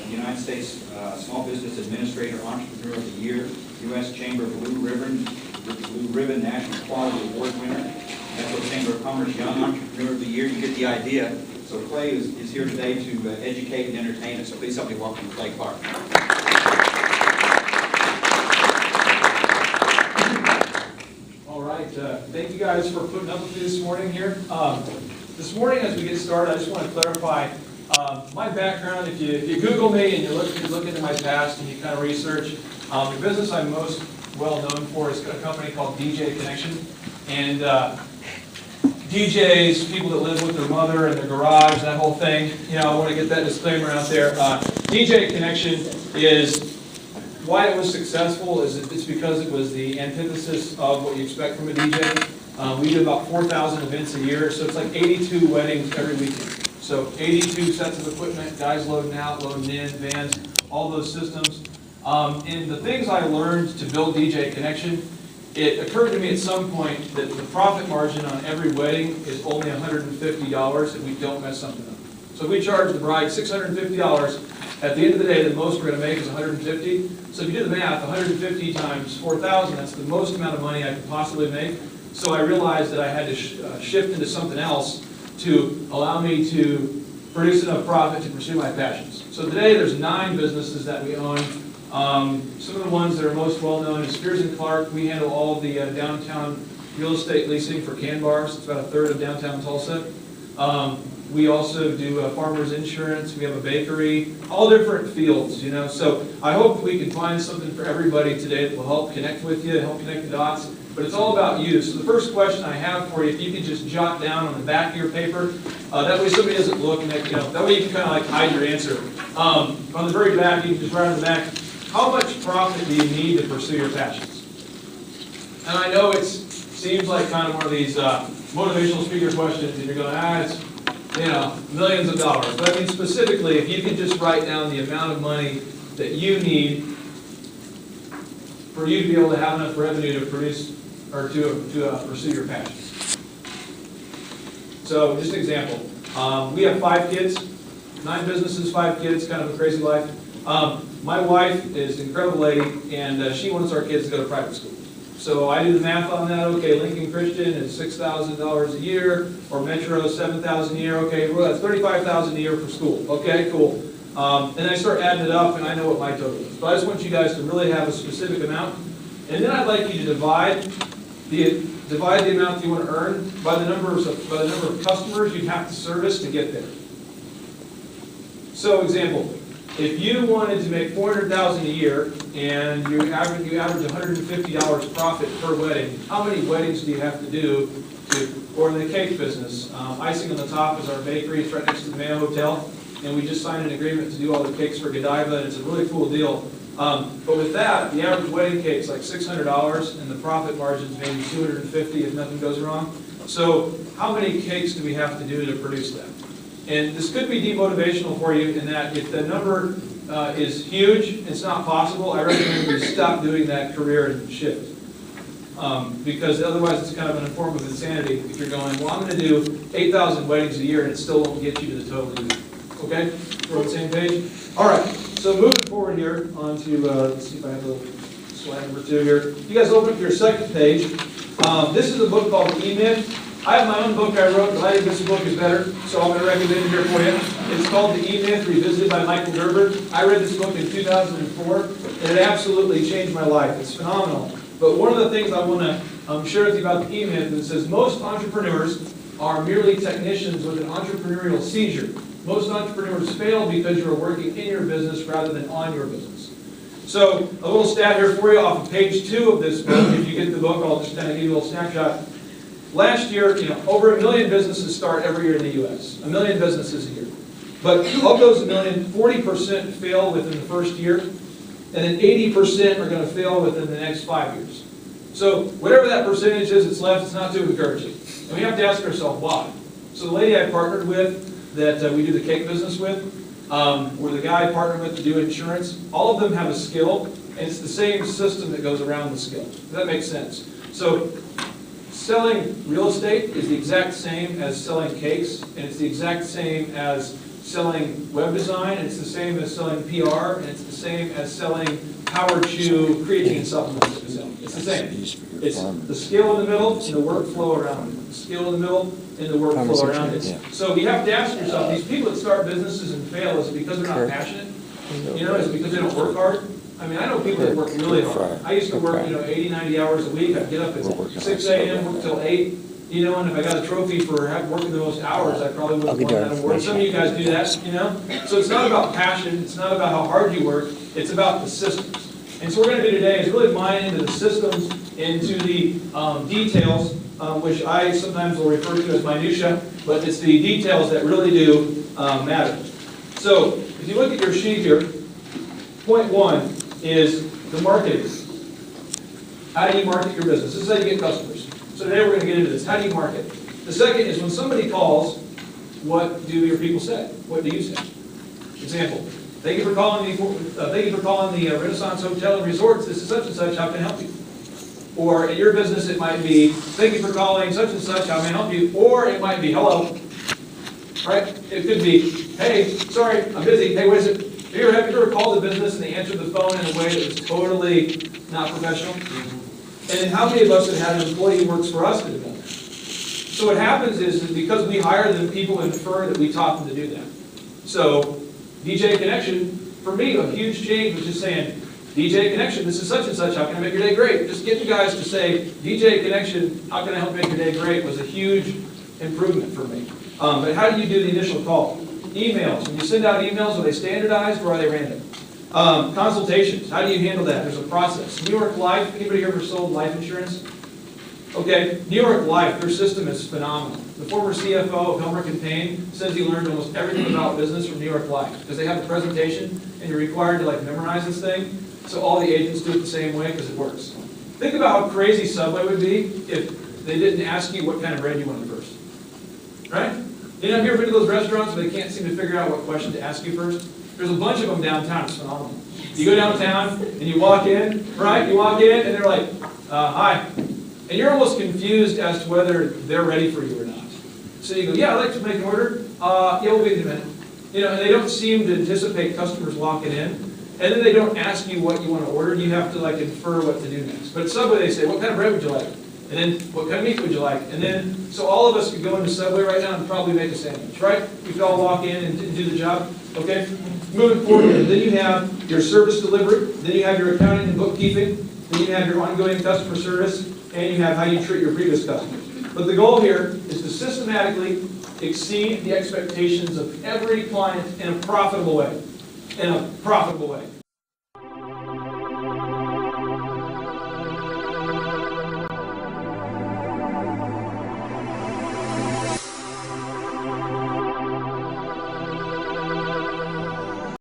United States Small Business Administrator Entrepreneur of the Year, U.S. Chamber Blue Ribbon National Quality Award winner, Metro Chamber of Commerce Young Entrepreneur of the Year. You get the idea. So Clay is here today to educate and entertain us. So please help me welcome Clay Clark. All right. Thank you guys for putting up with me this morning here. This morning, as we get started, I just want to clarify my background. If you Google me and you look into my past and you kind of research, the business I'm most well known for is a company called DJ Connection. And DJs, people that live with their mother in their garage, that whole thing, I want to get that disclaimer out there. DJ Connection is, why it was successful is it's because it was the antithesis of what you expect from a DJ. We do about 4,000 events a year, so it's like 82 weddings every weekend. So 82 sets of equipment, guys loading out, loading in, vans, all those systems. And the things I learned to build DJ Connection, it occurred to me at some point that the profit margin on every wedding is only $150 if we don't mess something up. So if we charge the bride $650, at the end of the day, the most we're going to make is $150. So if you do the math, 150 times 4,000, that's the most amount of money I could possibly make. So I realized that I had to shift into something else to allow me to produce enough profit to pursue my passions. So today there's 9 businesses that we own. Some of the ones that are most well known is Spears & Clark. We handle all of the downtown real estate leasing for can bars. It's about a third of downtown Tulsa. We also do farmers insurance. We have a bakery, all different fields, So I hope that we can find something for everybody today that will help connect with you, help connect the dots. But it's all about you. So the first question I have for you, if you could just jot down on the back of your paper, that way somebody doesn't look, and that way you can kind of like hide your answer. On the very back, you can just write on the back, how much profit do you need to pursue your passions? And I know it seems like kind of one of these motivational speaker questions, and you're going, it's millions of dollars. But I mean specifically, if you could just write down the amount of money that you need for you to be able to have enough revenue to produce or to pursue your passions. So just an example, we have 5 kids, 9 businesses, 5 kids, kind of a crazy life. My wife is an incredible lady, and she wants our kids to go to private school. So I do the math on that. Okay, Lincoln Christian is $6,000 a year, or Metro $7,000 a year. Okay, well, that's $35,000 a year for school. Okay, cool. And I start adding it up, and I know what my total is. But I just want you guys to really have a specific amount, and then I'd like you to divide the amount you want to earn by the number of customers you have to service to get there. So, example. If you wanted to make $400,000 a year and you average $150 profit per wedding, how many weddings do you have to do or in the cake business? Icing on the top is our bakery. It's right next to the Mayo Hotel, and we just signed an agreement to do all the cakes for Godiva, and it's a really cool deal. But with that, the average wedding cake is like $600, and the profit margin is maybe $250 if nothing goes wrong. So how many cakes do we have to do to produce that? And this could be demotivational for you in that if the number is huge, it's not possible, I recommend you stop doing that career and shift. Because otherwise it's kind of an form of insanity if you're going, well, I'm going to do 8,000 weddings a year and it still won't get you to the total you need. Okay? We're on the same page? All right. So moving forward here onto, let's see if I have a little slide number 2 here. You guys open up your second page. This is a book called E-Myth. I have my own book I wrote, but I think this book is better, so I'm going to recommend it here for you. It's called The E-Myth, Revisited by Michael Gerber. I read this book in 2004, and it absolutely changed my life. It's phenomenal. But one of the things I want to share with you about the E-Myth is it says most entrepreneurs are merely technicians with an entrepreneurial seizure. Most entrepreneurs fail because you are working in your business rather than on your business. So a little stat here for you off of page 2 of this book. If you get the book, I'll just kind of give you a little snapshot. Last year, over 1 million businesses start every year in the U.S. 1 million businesses a year. But of those 1 million, 40% fail within the first year, and then 80% are going to fail within the next 5 years. So whatever that percentage is that's left, it's not too encouraging. And we have to ask ourselves why. So the lady I partnered with, that we do the cake business with, or the guy I partnered with to do insurance, all of them have a skill, and it's the same system that goes around the skill. Does that make sense? So selling real estate is the exact same as selling cakes, and it's the exact same as selling web design, and it's the same as selling PR, and it's the same as selling power chew creatine supplements. It's the same. It's the skill in the middle and the workflow around it. The skill in the middle and the workflow around it. So you have to ask yourself, these people that start businesses and fail, is it because they're not passionate? You know, is it because they don't work hard? I mean, I know people that work really hard. I used to work, 80, 90 hours a week. I'd get up at 6 a.m., work till 8. And if I got a trophy for working the most hours, I probably would have won that award. Some of you guys do that, So it's not about passion, it's not about how hard you work, it's about the systems. And so what we're going to do today is really mine into the systems, into the details, which I sometimes will refer to as minutia, but it's the details that really do matter. So if you look at your sheet here, point 1 is the marketing. How do you market your business? This is how you get customers. So today we're going to get into this. How do you market? The second is when somebody calls, what do your people say? What do you say? Example, thank you for calling the Renaissance Hotel and Resorts. This is such and such. How can I help you? Or at your business, it might be, thank you for calling such and such. How may I help you? Or it might be, hello. Right? It could be, hey, sorry, I'm busy. Hey, what is it? Have you ever called the business and they answered the phone in a way that was totally not professional? And then how many of us have had an employee who works for us that have done that? So what happens is because we hire them, people infer that we taught them to do that. So DJ Connection, for me, a huge change was just saying, DJ Connection, this is such and such, how can I make your day great? Just get you guys to say, DJ Connection, how can I help make your day great, was a huge improvement for me. But how do you do the initial call? Emails. When you send out emails, are they standardized or are they random? Consultations. How do you handle that? There's a process. New York Life. Anybody here ever sold life insurance? Okay. New York Life, their system is phenomenal. The former CFO of Helmerich and Payne says he learned almost everything about business from New York Life because they have a presentation and you're required to memorize this thing. So all the agents do it the same way because it works. Think about how crazy Subway would be if they didn't ask you what kind of bread you wanted first. Right? Have you ever been to those restaurants where they can't seem to figure out what question to ask you first? There's a bunch of them downtown. It's phenomenal. You go downtown and you walk in, right? You walk in and they're like, hi. And you're almost confused as to whether they're ready for you or not. So you go, yeah, I'd like to make an order. Yeah, we'll be in a minute. And they don't seem to anticipate customers walking in. And then they don't ask you what you want to order. You have to infer what to do next. But at Subway, they say, what kind of bread would you like? And then, what kind of meat would you like? And then, so all of us could go into Subway right now and probably make a sandwich, right? We could all walk in and do the job, okay? Moving forward, then you have your service delivery, then you have your accounting and bookkeeping, then you have your ongoing customer service, and you have how you treat your previous customers. But the goal here is to systematically exceed the expectations of every client in a profitable way. In a profitable way.